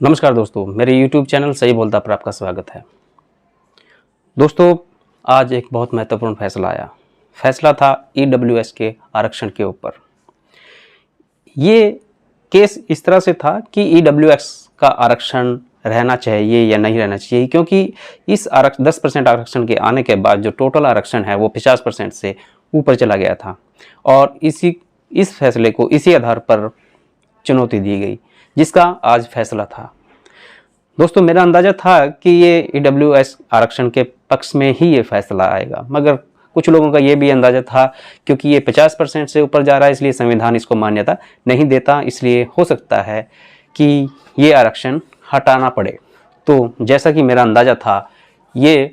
नमस्कार दोस्तों, मेरे YouTube चैनल सही बोलता पर आपका स्वागत है। दोस्तों, आज एक बहुत महत्वपूर्ण फैसला आया। फैसला था EWS के आरक्षण के ऊपर। ये केस इस तरह से था कि EWS का आरक्षण रहना चाहिए या नहीं रहना चाहिए, क्योंकि इस 10% आरक्षण के आने के बाद जो टोटल आरक्षण है वो 50% से ऊपर चला गया था और इस फैसले को इसी आधार पर चुनौती दी गई, जिसका आज फैसला था। दोस्तों, मेरा अंदाज़ा था कि ये EWS आरक्षण के पक्ष में ही ये फैसला आएगा, मगर कुछ लोगों का ये भी अंदाज़ा था क्योंकि ये 50% से ऊपर जा रहा है, इसलिए संविधान इसको मान्यता नहीं देता, इसलिए हो सकता है कि ये आरक्षण हटाना पड़े। तो जैसा कि मेरा अंदाज़ा था, ये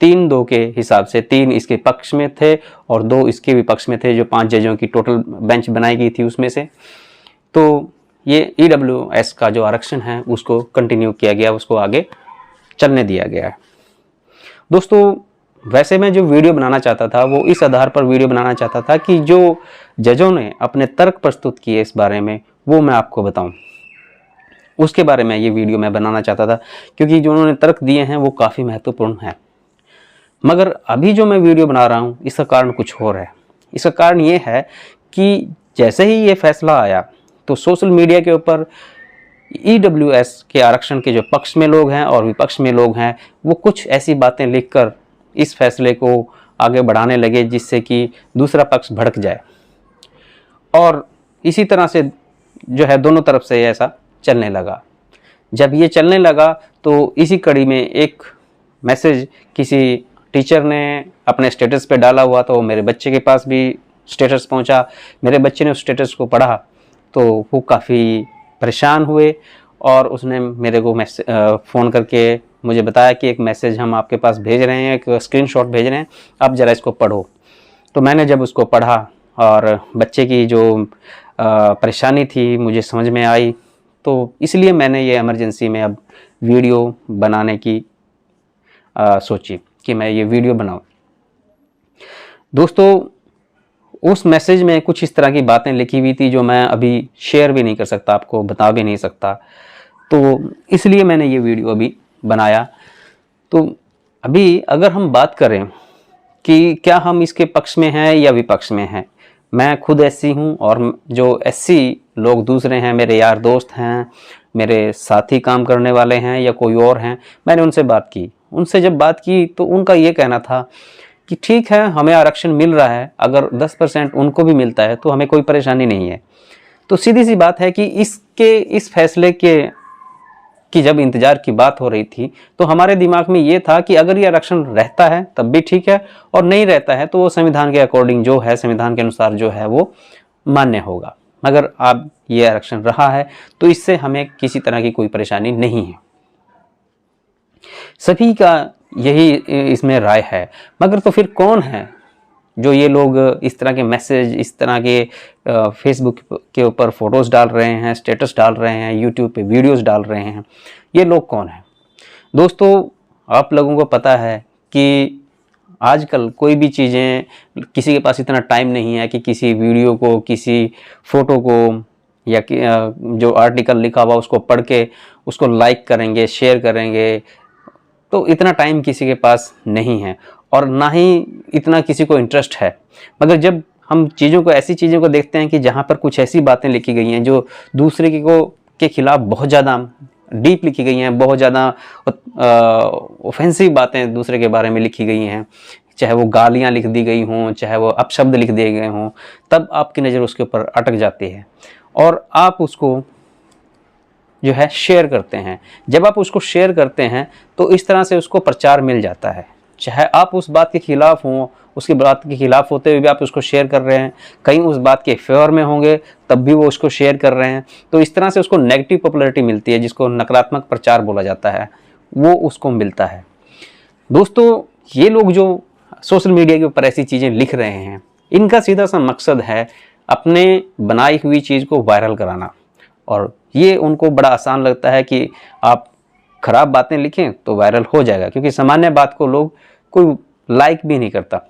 3-2 के हिसाब से 3 इसके पक्ष में थे और 2 इसके विपक्ष में थे, जो 5 जजों की टोटल बेंच बनाई गई थी उसमें से। तो ये EWS का जो आरक्षण है उसको कंटिन्यू किया गया, उसको आगे चलने दिया गया है। दोस्तों, वैसे मैं जो वीडियो बनाना चाहता था वो इस आधार पर वीडियो बनाना चाहता था कि जो जजों ने अपने तर्क प्रस्तुत किए इस बारे में वो मैं आपको बताऊं, उसके बारे में ये वीडियो मैं बनाना चाहता था, क्योंकि जो उन्होंने तर्क दिए हैं वो काफ़ी महत्वपूर्ण हैं। मगर अभी जो मैं वीडियो बना रहा हूँ इसका कारण कुछ और है। इसका कारण ये है कि जैसे ही ये फैसला आया तो सोशल मीडिया के ऊपर EWS के आरक्षण के जो पक्ष में लोग हैं और विपक्ष में लोग हैं वो कुछ ऐसी बातें लिखकर इस फैसले को आगे बढ़ाने लगे जिससे कि दूसरा पक्ष भड़क जाए, और इसी तरह से जो है दोनों तरफ से ऐसा चलने लगा। जब ये चलने लगा तो इसी कड़ी में एक मैसेज किसी टीचर ने अपने स्टेटस पे डाला हुआ, तो मेरे बच्चे के पास भी स्टेटस पहुंचा। मेरे बच्चे ने उस स्टेटस को पढ़ा तो वो काफ़ी परेशान हुए और उसने मेरे को फ़ोन करके मुझे बताया कि एक मैसेज हम आपके पास भेज रहे हैं, एक स्क्रीनशॉट भेज रहे हैं, आप ज़रा इसको पढ़ो। तो मैंने जब उसको पढ़ा और बच्चे की जो परेशानी थी मुझे समझ में आई, तो इसलिए मैंने ये इमरजेंसी में अब वीडियो बनाने की सोची कि मैं ये वीडियो बनाऊं। दोस्तों, उस मैसेज में कुछ इस तरह की बातें लिखी हुई थी जो मैं अभी शेयर भी नहीं कर सकता, आपको बता भी नहीं सकता, तो इसलिए मैंने ये वीडियो अभी बनाया। तो अभी अगर हम बात करें कि क्या हम इसके पक्ष में हैं या विपक्ष में हैं, मैं खुद SC हूँ और जो SC लोग दूसरे हैं, मेरे यार दोस्त हैं, मेरे साथी काम करने वाले हैं या कोई और हैं, मैंने उनसे बात की। उनसे जब बात की तो उनका ये कहना था कि ठीक है, हमें आरक्षण मिल रहा है, अगर 10% उनको भी मिलता है तो हमें कोई परेशानी नहीं है। तो सीधी सी बात है कि इस फैसले की जब इंतजार की बात हो रही थी तो हमारे दिमाग में ये था कि अगर ये आरक्षण रहता है तब भी ठीक है और नहीं रहता है तो वो संविधान के अकॉर्डिंग जो है, संविधान के अनुसार जो है वो मान्य होगा। मगर अब ये आरक्षण रहा है तो इससे हमें किसी तरह की कोई परेशानी नहीं है। सभी का यही इसमें राय है। मगर तो फिर कौन है जो ये लोग इस तरह के मैसेज, इस तरह के फेसबुक के ऊपर फोटोज़ डाल रहे हैं, स्टेटस डाल रहे हैं, यूट्यूब पे वीडियोस डाल रहे हैं, ये लोग कौन हैं? दोस्तों, आप लोगों को पता है कि आजकल कोई भी चीज़ें, किसी के पास इतना टाइम नहीं है कि किसी वीडियो को, किसी फ़ोटो को या जो आर्टिकल लिखा हुआ उसको पढ़ के उसको लाइक करेंगे, शेयर करेंगे, तो इतना टाइम किसी के पास नहीं है और ना ही इतना किसी को इंटरेस्ट है। मगर जब हम ऐसी चीज़ों को देखते हैं कि जहाँ पर कुछ ऐसी बातें लिखी गई हैं जो दूसरे के खिलाफ बहुत ज़्यादा डीप लिखी गई हैं, बहुत ज़्यादा ऑफेंसिव बातें दूसरे के बारे में लिखी गई हैं, चाहे वो गालियाँ लिख दी गई हों, चाहे वो अपशब्द लिख दिए गए हों, तब आपकी नज़र उसके ऊपर अटक जाती है और आप उसको जो है शेयर करते हैं। जब आप उसको शेयर करते हैं तो इस तरह से उसको प्रचार मिल जाता है, चाहे आप उस बात के खिलाफ हों, उसकी बात के खिलाफ होते हुए भी आप उसको शेयर कर रहे हैं, कहीं उस बात के फेवर में होंगे तब भी वो उसको शेयर कर रहे हैं, तो इस तरह से उसको नेगेटिव पॉपुलैरिटी मिलती है, जिसको नकारात्मक प्रचार बोला जाता है, वो उसको मिलता है। दोस्तों, ये लोग जो सोशल मीडिया के ऊपर ऐसी चीज़ें लिख रहे हैं, इनका सीधा सा मकसद है अपने बनाई हुई चीज़ को वायरल कराना, और ये उनको बड़ा आसान लगता है कि आप खराब बातें लिखें तो वायरल हो जाएगा, क्योंकि सामान्य बात को लोग कोई लाइक भी नहीं करता।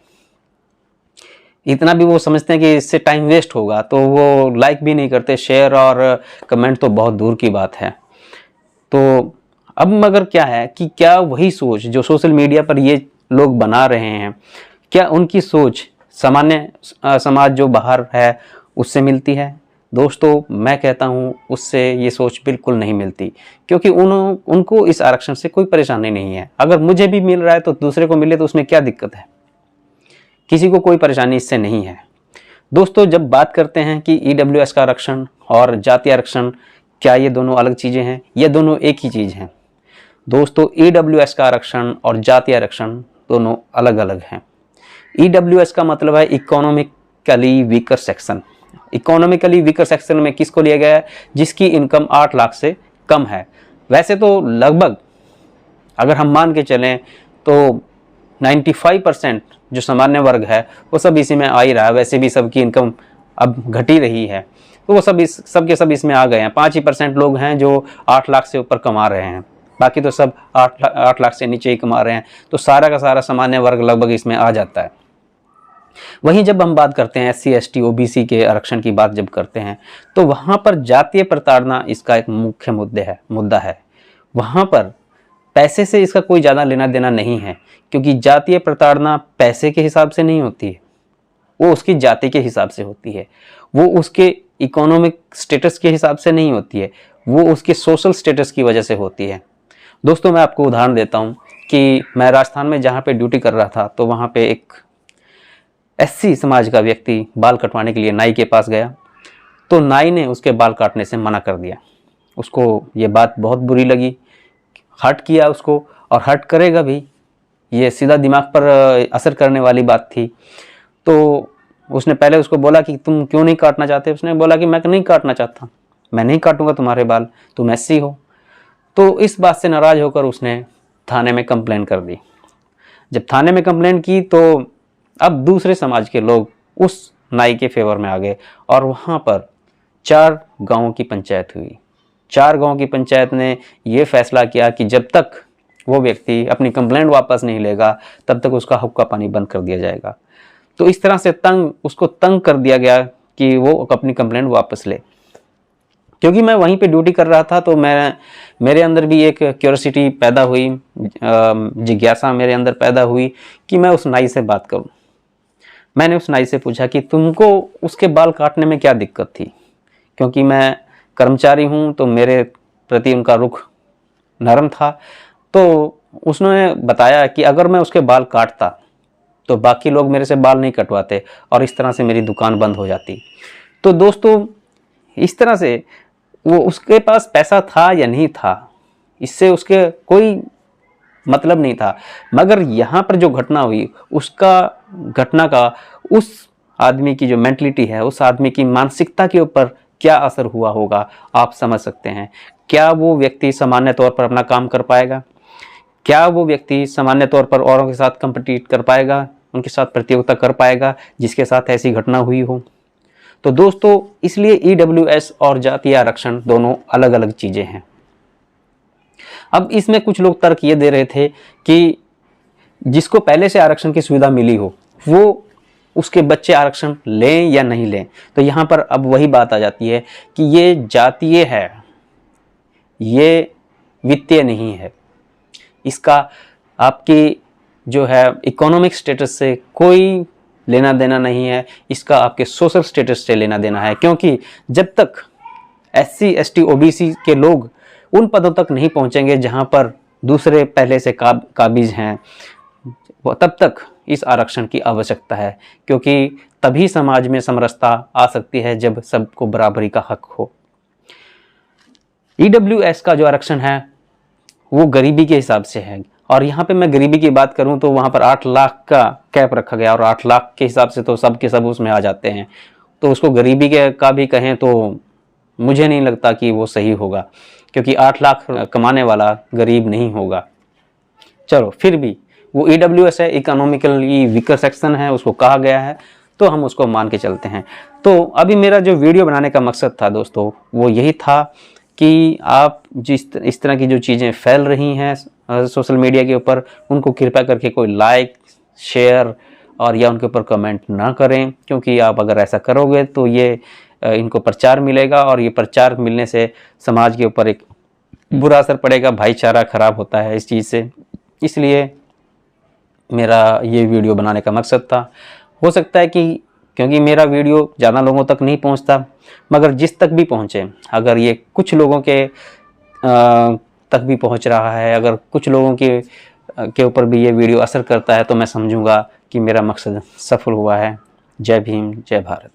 इतना भी वो समझते हैं कि इससे टाइम वेस्ट होगा तो वो लाइक भी नहीं करते, शेयर और कमेंट तो बहुत दूर की बात है। तो अब मगर क्या है कि क्या वही सोच जो सोशल मीडिया पर ये लोग बना रहे हैं, क्या उनकी सोच सामान्य समाज जो बाहर है उससे मिलती है? दोस्तों मैं कहता हूँ उससे ये सोच बिल्कुल नहीं मिलती, क्योंकि उनको इस आरक्षण से कोई परेशानी नहीं है। अगर मुझे भी मिल रहा है तो दूसरे को मिले तो उसमें क्या दिक्कत है? किसी को कोई परेशानी इससे नहीं है। दोस्तों जब बात करते हैं कि ईडब्ल्यूएस का आरक्षण और जातीय आरक्षण, क्या ये दोनों अलग चीज़ें हैं? ये दोनों एक ही चीज़ हैं। दोस्तों ईडब्ल्यूएस का आरक्षण और जातीय आरक्षण दोनों अलग अलग हैं। ईडब्ल्यूएस का मतलब है economically weaker section. Economically weaker section में किसको लिया गया है? जिसकी इनकम 8 लाख से कम है। वैसे तो लगभग अगर हम मान के चलें तो 95% जो सामान्य वर्ग है वो सब इसी में आ ही रहा है। वैसे भी सबकी इनकम अब घट ही रही है, तो वो सब इसमें आ गए हैं। 5% लोग हैं जो 8 लाख से ऊपर कमा रहे हैं, बाकी तो सब 8 लाख से नीचे ही कमा रहे हैं। तो सारा का सारा सामान्य वर्ग लगभग इसमें आ जाता है। वहीं जब हम बात करते हैं SC ST OBC के आरक्षण की बात जब करते हैं तो वहाँ पर जातीय प्रताड़ना इसका एक मुख्य मुद्दा है। वहाँ पर पैसे से इसका कोई ज़्यादा लेना देना नहीं है, क्योंकि जातीय प्रताड़ना पैसे के हिसाब से नहीं होती है, वो उसकी जाति के हिसाब से होती है। वो उसके इकोनॉमिक स्टेटस के हिसाब से नहीं होती है, वो उसके सोशल स्टेटस की वजह से होती है। दोस्तों मैं आपको उदाहरण देता हूँ कि मैं राजस्थान में जहाँ पे ड्यूटी कर रहा था तो वहाँ पे एक SC समाज का व्यक्ति बाल कटवाने के लिए नाई के पास गया, तो नाई ने उसके बाल काटने से मना कर दिया। उसको ये बात बहुत बुरी लगी, हर्ट किया उसको और हर्ट करेगा भी, ये सीधा दिमाग पर असर करने वाली बात थी। तो उसने पहले उसको बोला कि तुम क्यों नहीं काटना चाहते? उसने बोला कि मैं नहीं काटना चाहता, मैं नहीं काटूंगा तुम्हारे बाल, तुम SC हो। तो इस बात से नाराज़ होकर उसने थाने में कंप्लेन कर दी। जब थाने में कंप्लेन की तो अब दूसरे समाज के लोग उस नाई के फेवर में आ गए और वहाँ पर 4 गांवों की पंचायत हुई। 4 गांवों की पंचायत ने ये फैसला किया कि जब तक वो व्यक्ति अपनी कंप्लेंट वापस नहीं लेगा तब तक उसका हुक्का पानी बंद कर दिया जाएगा। तो इस तरह से उसको तंग कर दिया गया कि वो अपनी कंप्लेंट वापस ले। क्योंकि मैं वहीं पे ड्यूटी कर रहा था तो मेरे अंदर भी एक क्यूरियोसिटी पैदा हुई, जिज्ञासा मेरे अंदर पैदा हुई कि मैं उस नाई से बात करूं। मैंने उस नाई से पूछा कि तुमको उसके बाल काटने में क्या दिक्कत थी? क्योंकि मैं कर्मचारी हूं तो मेरे प्रति उनका रुख नरम था। तो उसने बताया कि अगर मैं उसके बाल काटता तो बाकी लोग मेरे से बाल नहीं कटवाते और इस तरह से मेरी दुकान बंद हो जाती। तो दोस्तों इस तरह से वो उसके पास पैसा था या नहीं था इससे उसके कोई मतलब नहीं था, मगर यहाँ पर जो घटना हुई उसका घटना का उस आदमी की जो मेंटलिटी है, उस आदमी की मानसिकता के ऊपर क्या असर हुआ होगा आप समझ सकते हैं। क्या वो व्यक्ति सामान्य तौर पर अपना काम कर पाएगा? क्या वो व्यक्ति सामान्य तौर पर औरों के साथ कंपीट कर पाएगा, उनके साथ प्रतियोगिता कर पाएगा जिसके साथ ऐसी घटना हुई हो? तो दोस्तों इसलिए ईडब्ल्यूएस और जातीय आरक्षण दोनों अलग अलग चीजें हैं। अब इसमें कुछ लोग तर्क ये दे रहे थे कि जिसको पहले से आरक्षण की सुविधा मिली हो वो उसके बच्चे आरक्षण लें या नहीं लें। तो यहाँ पर अब वही बात आ जाती है कि ये जातीय है, ये वित्तीय नहीं है, इसका आपकी जो है इकोनॉमिक स्टेटस से कोई लेना देना नहीं है, इसका आपके सोशल स्टेटस से लेना देना है। क्योंकि जब तक SC ST OBC के लोग उन पदों तक नहीं पहुंचेंगे जहां पर दूसरे पहले से काबिज हैं, तब तक इस आरक्षण की आवश्यकता है। क्योंकि तभी समाज में समरसता आ सकती है जब सबको बराबरी का हक हो। EWS का जो आरक्षण है वो गरीबी के हिसाब से है, और यहाँ पे मैं गरीबी की बात करूँ तो वहाँ पर 8 लाख का कैप रखा गया और 8 लाख के हिसाब से तो सब के सब उसमें आ जाते हैं। तो उसको गरीबी का भी कहें तो मुझे नहीं लगता कि वो सही होगा, क्योंकि 8 लाख कमाने वाला गरीब नहीं होगा। चलो फिर भी वो EWS है, इकोनॉमिकली वीकर सेक्शन है, उसको कहा गया है तो हम उसको मान के चलते हैं। तो अभी मेरा जो वीडियो बनाने का मकसद था दोस्तों वो यही था कि आप इस तरह की जो चीज़ें फैल रही हैं सोशल मीडिया के ऊपर, उनको कृपया करके कोई लाइक शेयर और या उनके ऊपर कमेंट ना करें, क्योंकि आप अगर ऐसा करोगे तो ये इनको प्रचार मिलेगा और ये प्रचार मिलने से समाज के ऊपर एक बुरा असर पड़ेगा, भाईचारा खराब होता है इस चीज़ से। इसलिए मेरा ये वीडियो बनाने का मकसद था। हो सकता है कि क्योंकि मेरा वीडियो ज़्यादा लोगों तक नहीं पहुंचता, मगर जिस तक भी पहुंचे, अगर ये कुछ लोगों के तक भी पहुंच रहा है, अगर कुछ लोगों के ऊपर भी ये वीडियो असर करता है, तो मैं समझूंगा कि मेरा मकसद सफल हुआ है। जय भीम, जय भारत।